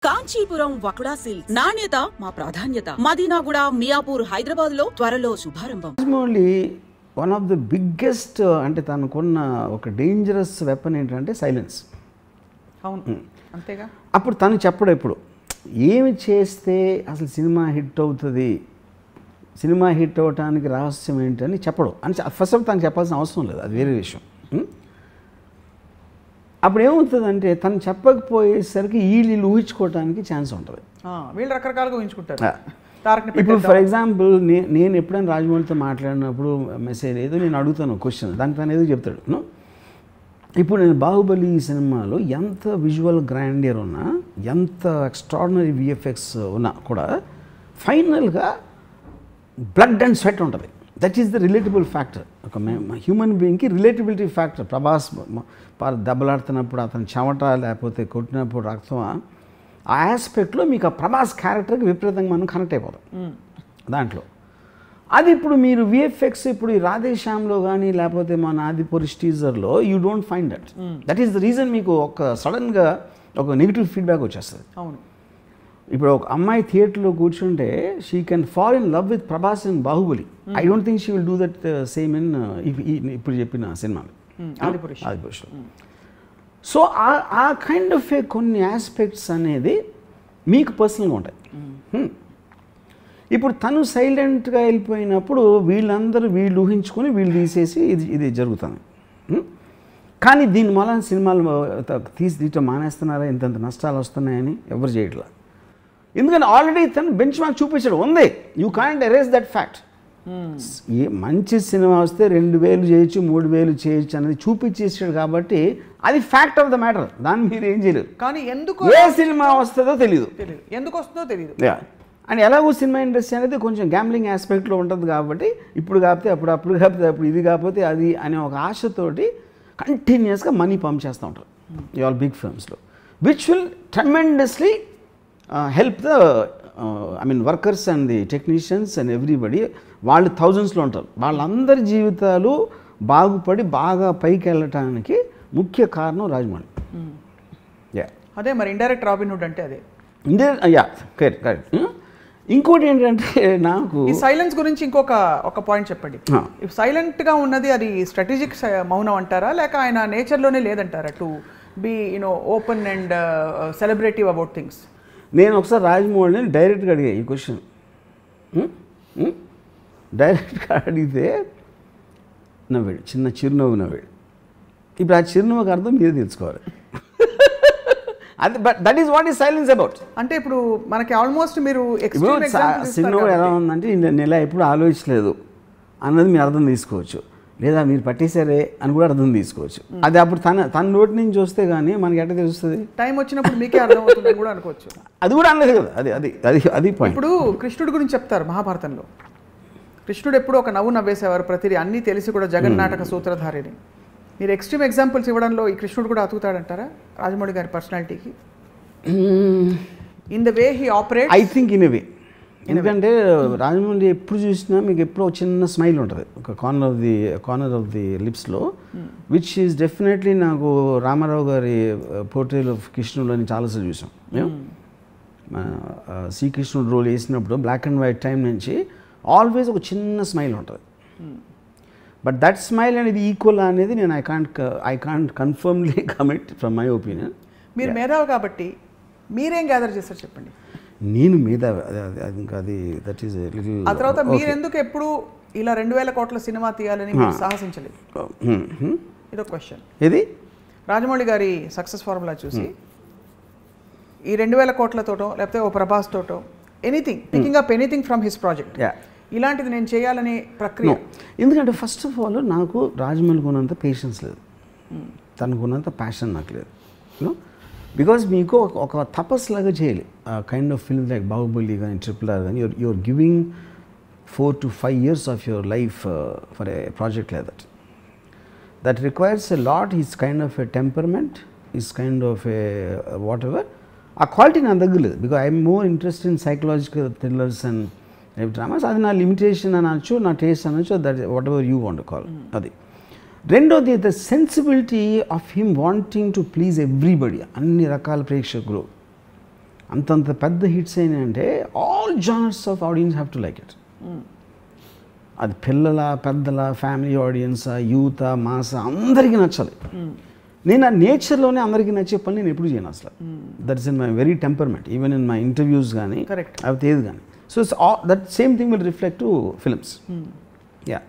Kanchipuram వకుడా silks నాణ్యత మా ప్రాధాన్యత. మదీనాగూడ, మియాపూర్, హైదరాబాద్ లో త్వరలో శుభారంభం. Rajamouli one of the biggest అంటే తనకున్న ఒక డేంజరస్ వెపన్ ఏంటంటే సైలెన్స్. అవును, అంతేగా. అప్పుడు తను చెప్పడు ఎప్పుడు ఏమి చేస్తే అసలు సినిమా హిట్ అవుతుంది, సినిమా హిట్ అవ్వటానికి రహస్యం ఏంటని చెప్పడు అని ఫస్ట్ ఆఫ్ తనకు చెప్పాల్సిన అవసరం లేదు, అది వేరే విషయం. అప్పుడు ఏమవుతుందంటే తను చెప్పకపోయేసరికి వీళ్ళు ఊహించుకోవడానికి ఛాన్స్ ఉంటుంది. వీళ్ళు రకరకాలుగా ఊహించుకుంటారు. ఇప్పుడు ఫర్ ఎగ్జాంపుల్ నేను ఎప్పుడైనా రాజమౌళితో మాట్లాడినప్పుడు మెసేజ్ ఏదో నేను అడుగుతాను క్వశ్చన్, దానికి తను ఏదో చెప్తాడు. ఇప్పుడు నేను బాహుబలి సినిమాలో ఎంత విజువల్ గ్రాండియర్ ఉన్నా, ఎంత ఎక్స్ట్రాడినరీ విఎఫ్ఎక్స్ ఉన్నా కూడా ఫైనల్గా బ్లడ్ అండ్ స్వెట్ ఉంటుంది. That is the relatable factor. ఒక హ్యూమన్ బీయింగ్కి రిలేటబిలిటీ ఫ్యాక్టర్. ప్రభాస్ దెబ్బలాడుతున్నప్పుడు అతను చెమట లేకపోతే కొట్టినప్పుడు రక్తం, ఆ ఆస్పెక్ట్లో మీకు ఆ ప్రభాస్ క్యారెక్టర్కి విపరీతంగా మనం కనెక్ట్ అయిపోతాం దాంట్లో. అది ఇప్పుడు మీరు విఎఫ్ఎక్స్ ఇప్పుడు ఈ రాధేశ్యామ్లో కానీ లేకపోతే మన ఆదిపురుష్ టీజర్లో you don't find that. That is the reason మీకు ఒక సడన్గా ఒక నెగిటివ్ ఫీడ్బ్యాక్ వచ్చేస్తుంది. అవును, ఇప్పుడు ఒక అమ్మాయి థియేటర్లో కూర్చుంటే she can fall in love with Prabhas in Baahubali. I don't think she will do that same in ఇప్పుడు చెప్పిన సినిమాలు ఆదిపురుష్. సో ఆ కైండ్ ఆఫ్ కొన్ని ఆస్పెక్ట్స్ అనేది మీకు పర్సనల్గా ఉంటాయి. ఇప్పుడు తను సైలెంట్గా వెళ్ళిపోయినప్పుడు వీళ్ళందరూ వీళ్ళు ఊహించుకొని వీళ్ళు తీసేసి ఇది జరుగుతుంది. కానీ దీని వల్ల సినిమాలు తీయటం మానేస్తున్నారా, ఇంతంత నష్టాలు వస్తున్నాయని ఎవరు చేయట్లా. ఎందుకంటే ఆల్రెడీ తను బెంచ్ మార్క్ చూపించడం ఉంది. You can't erase that fact. ఏ మంచి సినిమా వస్తే 2000 చేయొచ్చు, 3000 చేయొచ్చు అనేది చూపించేసాడు కాబట్టి అది ఫ్యాక్ట్ ఆఫ్ ద మ్యాటర్. దాన్ని మీరు ఏం చేయలేరు. కానీ ఎందుకు ఏ సినిమా వస్తుందో తెలియదు, ఎందుకు వస్తుందో తెలియదు. అండ్ ఎలాగో సినిమా ఇండస్ట్రీ అనేది కొంచెం గ్యాంబ్లింగ్ ఆస్పెక్ట్లో ఉంటుంది కాబట్టి ఇప్పుడు కాకపోతే అప్పుడు కాకపోతే అప్పుడు ఇది కాకపోతే అది అనే ఒక ఆశతోటి కంటిన్యూస్గా మనీ పంప్ చేస్తూ ఉంటారు ఈ ఆల్ బిగ్ ఫిల్మ్స్లో, which will tremendously help the workers and the technicians and everybody. వాళ్ళు థౌజండ్స్లో ఉంటారు. వాళ్ళందరి జీవితాలు బాగుపడి బాగా పైకి వెళ్ళటానికి ముఖ్య కారణం రాజమౌళి. అదే మరి ఇండైరెక్ట్ రాబిన్హుడ్ అంటే అదే. కరెక్ట్. ఇంకోటి ఏంటంటే నాకు ఈ సైలెన్స్ గురించి ఒక పాయింట్ చెప్పండి. సైలెంట్గా ఉన్నది అది స్ట్రాటజిక్ మౌనం అంటారా, లేక ఆయన నేచర్లోనే లేదంటారా to be open and celebrative about things? నేను ఒకసారి రాజమౌళిని డైరెక్ట్గా అడిగా ఈ క్వశ్చన్. డైరెక్ట్గా అడిగితే నవ్వాడు, చిన్న చిరునవ్వు నవ్వాడు. ఇప్పుడు ఆ చిరునవ్వుకి అర్థం మీరు తెలుసుకోవాలి. అది but that is what is silence about. అంటే ఇప్పుడు మనకి ఆల్మోస్ట్ మీరు చిరునవ్వు ఎలా ఉందంటే నెల ఎప్పుడు ఆలోచించలేదు అన్నది మీరు అర్థం తీసుకోవచ్చు, లేదా మీరు పట్టేశారే అని కూడా అర్థం తీసుకోవచ్చు. అది అప్పుడు తన నోటి నుంచి వస్తే కానీ మనకి ఎట్లా తెలుస్తుంది? టైం వచ్చినప్పుడు మీకే అర్థం అవుతుంది కూడా అనుకోవచ్చు. అది కూడా అనలేదు కదా, అది పాయింట్. ఇప్పుడు కృష్ణుడి గురించి చెప్తారు మహాభారతంలో. కృష్ణుడు ఎప్పుడు ఒక నవ్వు నవ్వేసేవారు ప్రతిదీ, అన్నీ తెలిసి కూడా జగన్నాటక సూత్రధారిని. మీరు ఎక్స్ట్రీమ్ ఎగ్జాంపుల్స్ ఇవ్వడంలో ఈ కృష్ణుడు కూడా అతుకుతాడంటారా రాజమౌళి గారి పర్సనాలిటీకి? In the way he operate I think in a way. ఎందుకంటే రాజమౌళి ఎప్పుడు చూసినా మీకు ఎప్పుడో చిన్న స్మైల్ ఉంటుంది ఒక కార్నర్ ఆఫ్ ది లిప్స్లో, విచ్ ఈజ్ డెఫినెట్లీ నాకు రామారావు గారి పోర్ట్రేల్ ఆఫ్ కృష్ణుడు అని చాలాసార్లు చూసాం. శ్రీకృష్ణుడు రోల్ వేసినప్పుడు బ్లాక్ అండ్ వైట్ టైం నుంచి ఆల్వేస్ ఒక చిన్న స్మైల్ ఉంటుంది. బట్ దట్ స్మైల్ అనేది ఈక్వల్ అనేది నేను I can't కన్ఫర్మ్లీ commit from my opinion. మీరు మేధావి కాబట్టి మీరేం గ్యాదర్ చేస్తారు చెప్పండి. నేను మేధావి ఇంకా అది దట్ ఈస్ లిటిల్. ఆ తర్వాత మీరు ఎందుకు ఎప్పుడు ఇలా 2000 కోట్ల సినిమా తీయాలని మీరు సాహసించలేదు? ఇదొక క్వశ్చన్. ఇది రాజమౌళి గారి సక్సెస్ ఫార్ములా చూసి ఈ 2000 కోట్లతోటో లేకపోతే ఓ ప్రభాస్ తోటో anything picking up anything from his project ఇలాంటిది నేను చేయాలనే ప్రక్రియ. ఎందుకంటే ఫస్ట్ ఆఫ్ ఆల్ నాకు రాజమౌళికి ఉన్నంత పేషెన్స్ లేదు, తనకున్నంత ప్యాషన్ నాకు లేదు. బికాజ్ మీకు ఒక తపస్సులాగా చేయాలి kind of film like Baahubali కానీ RRR కానీ you're giving 4 to 5 years of your life for a project like that requires a lot. His kind of a temperament, his kind of a whatever ఆ quality నా దగ్గర లేదు. Because I'm more interest in psychological thrillers and dramas. అది నా limitation అనొచ్చు, నా taste అనొచ్చు, that whatever you want call. అది రెండోది the sensibility of him wanting to please everybody, అన్ని రకాల ప్రేక్షకులు అంతంత పెద్ద హిట్స్ అయినాయంటే all genres of audience have to like it. అది పిల్లల, పెద్దల, ఫ్యామిలీ ఆడియన్స్, యూత్, మాస అందరికీ నచ్చాలి. నేను ఆ నేచర్లోనే అందరికీ నచ్చే పని నేను ఎప్పుడు చేయను అసలు. That is in my very temperament, even in my interviews కానీ అవి ఏది కానీ. So that same thing will reflect to films. Yeah,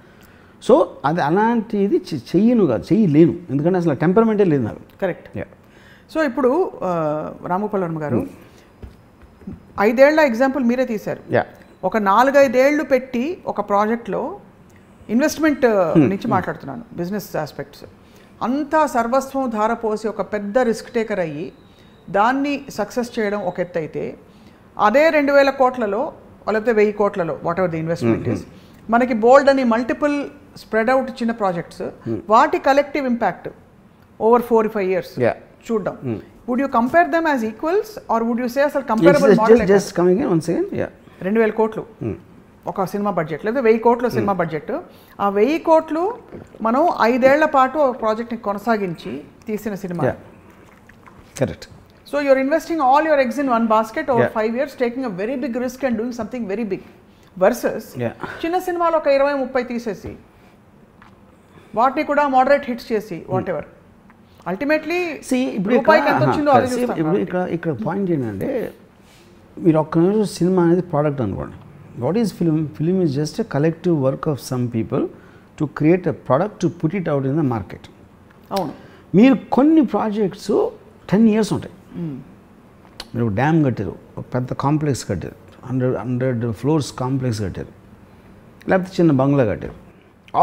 so అది అలాంటిది చెయ్యను కాదు, చెయ్యలేను, ఎందుకంటే అసలు టెంపర్మెంటే లేదు నాకు. కరెక్ట్. సో ఇప్పుడు రాముగోపాల్ వర్మ గారు 5 ఏళ్ల ఎగ్జాంపుల్ మీరే తీశారు. ఒక 4-5 ఏళ్ళు పెట్టి ఒక ప్రాజెక్ట్లో ఇన్వెస్ట్మెంట్ నుంచి మాట్లాడుతున్నాను, బిజినెస్ ఆస్పెక్ట్స్ అంతా సర్వస్వం ధారపోసి ఒక పెద్ద రిస్క్ టేకర్ అయ్యి దాన్ని సక్సెస్ చేయడం ఒక ఎత్తు అయితే, అదే 2000 కోట్లలో లేకపోతే 1000 కోట్లలో whatever the investment is, మనకి బోల్డ్ అని మల్టిపుల్ స్ప్రెడ్ అవుట్ చిన్న ప్రాజెక్ట్స్, వాటి కలెక్టివ్ ఇంపాక్ట్ ఓవర్ 4-5 years చూద్దాం. Would you compare them as equals or would you say అసలు comparable model? Just coming in once again, 2000 కోట్లు ఒక cinema budget, లేదా 1000 కోట్ల సినిమా బడ్జెట్. ఆ 1000 కోట్లు మనం 5 ఏళ్ల పాటు ఒక ప్రాజెక్ట్ని కొనసాగించి తీసిన సినిమా. Correct. So you're investing all your eggs in one basket over 5 years, taking a very big risk and doing something very big. Versus చిన్న సినిమాలో ఒక 20-30 తీసేసి వాటిని కూడా మోడరేట్ హిట్స్ చేసి వాట్ ఎవర్ అల్టిమేట్లీ ఇప్పుడు ఇక్కడ పాయింట్ ఏంటంటే, మీరు ఒక్క నిమిషం సినిమా అనేది ప్రోడక్ట్ అనుకోండి. What is film? Film is just a collective work of some people to create a product to put it out in the market. అవును. మీరు కొన్ని ప్రాజెక్ట్స్ 10 years ఉంటాయి. మీరు డ్యామ్ కట్టారు, ఒక పెద్ద కాంప్లెక్స్ కట్టారు, 100 floors కాంప్లెక్స్ కట్టారు, లేకపోతే చిన్న బంగ్లా కట్టారు.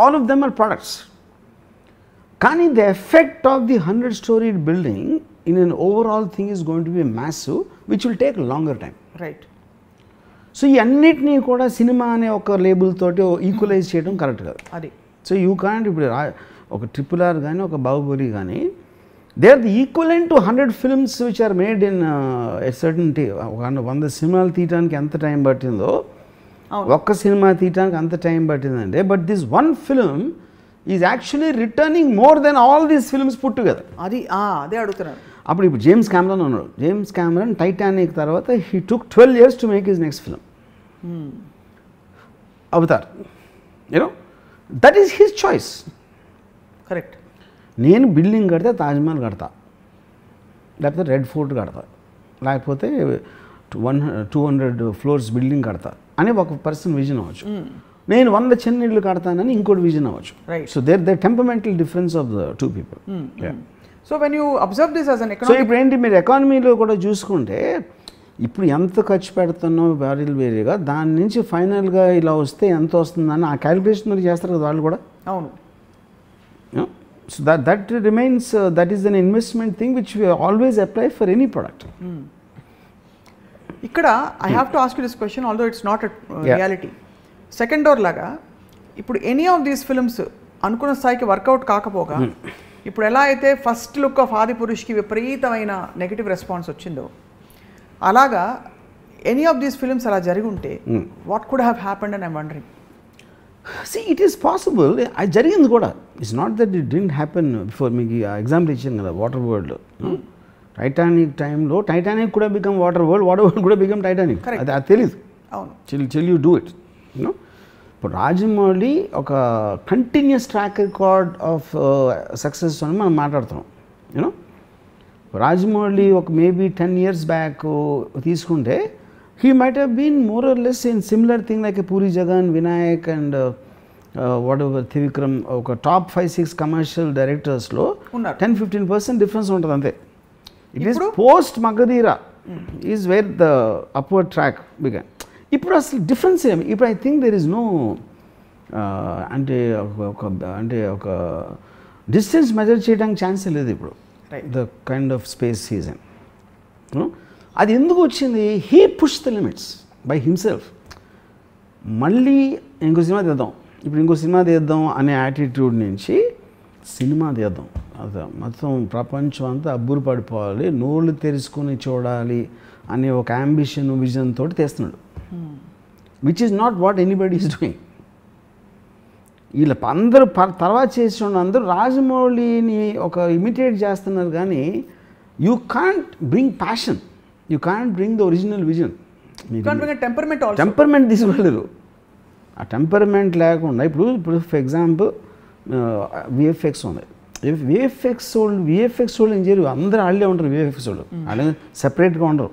All of them are products. కానీ the effect of the 100-story building in an overall thing is going to be massive which will take longer time. Right. So ఈ అన్నిటినీ కూడా సినిమా అనే ఒక లేబుల్ తోటి ఈక్వలైజ్ చేయడం కరెక్ట్ కాదు. అది సో యూ కాంట్. ఇప్పుడు ఒక RRR కానీ ఒక బాహుబలి కానీ they are the equivalent to 100 films which are made in a certain 100 సినిమాలు తీయడానికి ఎంత టైం పట్టిందో ఒక్క సినిమా తీయడానికి అంత టైం పట్టిందంటే, but this one film is actually returning more than all these films put together. అదే అడుగుతున్నాను. ఇప్పుడు జేమ్స్ కెమెరాన్ ఉన్నాడు. జేమ్స్ కెమెరాన్ టైటానిక్ తర్వాత he took 12 years to make his next film, Avatar. You know that is his choice. Correct. నేను building కడితే తాజ్మహల్ కడతా, లేకపోతే red fort కడతా, లేకపోతే 200 floors బిల్డింగ్ కడతా అని ఒక పర్సన్ విజన్ అవ్వచ్చు. నేను 100 చిన్న ఇళ్ళు కడతానని ఇంకోటి విజన్ అవ్వచ్చు. So their temperamental difference of the 2 people. So when you observe this as an economy, so ఇప్పుడు ఏంటి మీరు ఎకానమీలో కూడా చూసుకుంటే ఇప్పుడు ఎంత ఖర్చు పెడుతున్నావు వేరేగా, దాని నుంచి ఫైనల్గా ఇలా వస్తే ఎంత వస్తుందని ఆ క్యాలిక్యులేషన్ మీరు చేస్తారు కదా వాళ్ళు కూడా. అవును. So that remains, that is an investment thing which we always apply for any product. ఇక్కడ I have to ask you this question, although it's not reality. Second door లాగా ఇప్పుడు ఎనీ ఆఫ్ దీస్ ఫిల్మ్స్ అనుకున్న స్థాయికి work out కాకపోగా, ఇప్పుడు ఎలా అయితే first look of ఆదిపురుష్కి విపరీతమైన negative response వచ్చిందో, అలాగా ఎనీ ఆఫ్ దీస్ ఫిల్మ్స్ అలా జరిగి ఉంటే what could have happened and I'm wondering. It is possible. అది జరిగింది కూడా. It's not that it didn't happen before. మీకు ఎగ్జాంపుల్ ఇచ్చాను కదా వాటర్ వరల్డ్. టైటానిక్ టైంలో టైటానిక్ కూడా become water world, water world కూడా బికమ్ టైటానిక్. అది తెలీదు. అవును. Chill you do it. You know ఇప్పుడు రాజమౌళి ఒక continuous track record of success అని మనం మాట్లాడుతున్నాం. యూనో రాజమౌళి ఒక మేబీ 10 years బ్యాక్ తీసుకుంటే he might have been more or less in similar thing like a Puri Jagan, Vinayak and whatever Thivikram, oka top 5-6 commercial directors lo 10-15% difference untadi ante. It is post Magadira is where the upward track began. Ippudu asalu difference em ippudu I think there is no ante oka distance measure cheyadaniki chance ledhu ippudu. The kind of space he is in. You know, అది ఎందుకు వచ్చింది? He push the limits by himself. మళ్ళీ ఇంకో cinema తీద్దాం, ఇప్పుడు ఇంకో cinema తీద్దాం అనే యాటిట్యూడ్ నుంచి సినిమా తీద్దాం, అది మొత్తం ప్రపంచం అంతా అబ్బురు పడిపోవాలి, నోళ్ళు తెరుచుకొని చూడాలి అనే ఒక అంబిషన్ విజన్ తోటి తీస్తున్నాడు. Which is not what anybody is doing. వీళ్ళ అందరూ తర్వాత చేసిన అందరూ రాజమౌళిని ఒక ఇమిటేట్ చేస్తున్నారు, కానీ you can't bring passion. You can bring the original vision. Temperament temperament తీసుకెళ్ళరు. ఆ టెంపర్మెంట్ లేకుండా ఇప్పుడు ఫర్ ఎగ్జాంపుల్ విఎఫ్ఎక్స్ ఉంది. విఎఫ్ఎక్స్ వాళ్ళు ఏం చేయరు, అందరూ వాళ్ళే ఉంటారు. విఎఫ్ఎక్స్ వాళ్ళు వాళ్ళే సెపరేట్గా ఉండరు.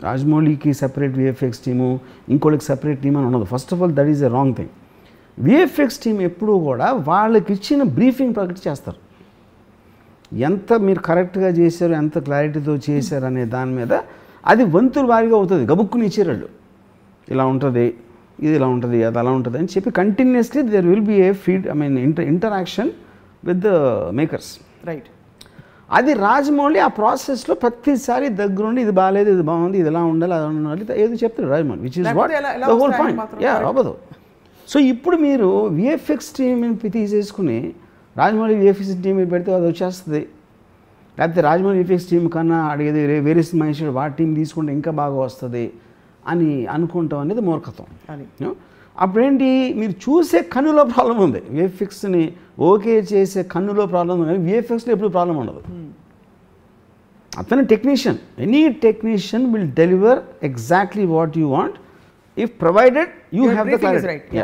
రాజమౌళికి సెపరేట్ విఎఫ్ఎక్స్ టీము, ఇంకోళ్ళకి సెపరేట్ టీమ్ అని ఉండదు. First of all that is a wrong thing. VFX team ఎప్పుడూ కూడా వాళ్ళకి ఇచ్చిన బ్రీఫింగ్ ప్రకటి చేస్తారు. ఎంత మీరు కరెక్ట్గా చేశారు, ఎంత క్లారిటీతో చేశారు అనే దాని మీద అది వంతుల వారిగా అవుతుంది. గబుక్కుని ఇచ్చారు వాళ్ళు, ఇలా ఉంటుంది, ఇది ఇలా ఉంటుంది, అది అలా ఉంటుంది అని చెప్పి continuously there will be a interaction with the makers. Right. అది రాజమౌళి ఆ ప్రాసెస్లో ప్రతిసారి దగ్గరుండి ఇది బాగాలేదు, ఇది బాగుంది, ఇది ఎలా ఉండాలి, అలా ఉండాలి, ఏదో చెప్తారు Rajamouli, which is what the whole point. అవ్వదు. సో ఇప్పుడు మీరు విఎఫ్ఎక్స్ టీమ్ తీసేసుకుని రాజమౌళి విఎఫ్ఎక్స్ టీం మీద పెడితే అది వచ్చేస్తుంది. లేకపోతే రాజమౌళి విఎఫ్ఎక్స్ టీం కన్నా అడిగేది వేరే సినిమా ఇచ్చాడు వాటి టీం తీసుకుంటే ఇంకా బాగా వస్తుంది అని అనుకుంటాం అనేది మూర్ఖత్వం. అప్పుడేంటి, మీరు చూసే కన్నులో ప్రాబ్లం ఉంది. విఎఫ్ఎక్స్ని ఓకే చేసే కన్నులో ప్రాబ్లం ఉంది, కానీ విఎఫ్ఎక్స్లో ఎప్పుడు ప్రాబ్లం ఉండదు. అతను technician, any technician will deliver exactly what you want if provided you have the clarity.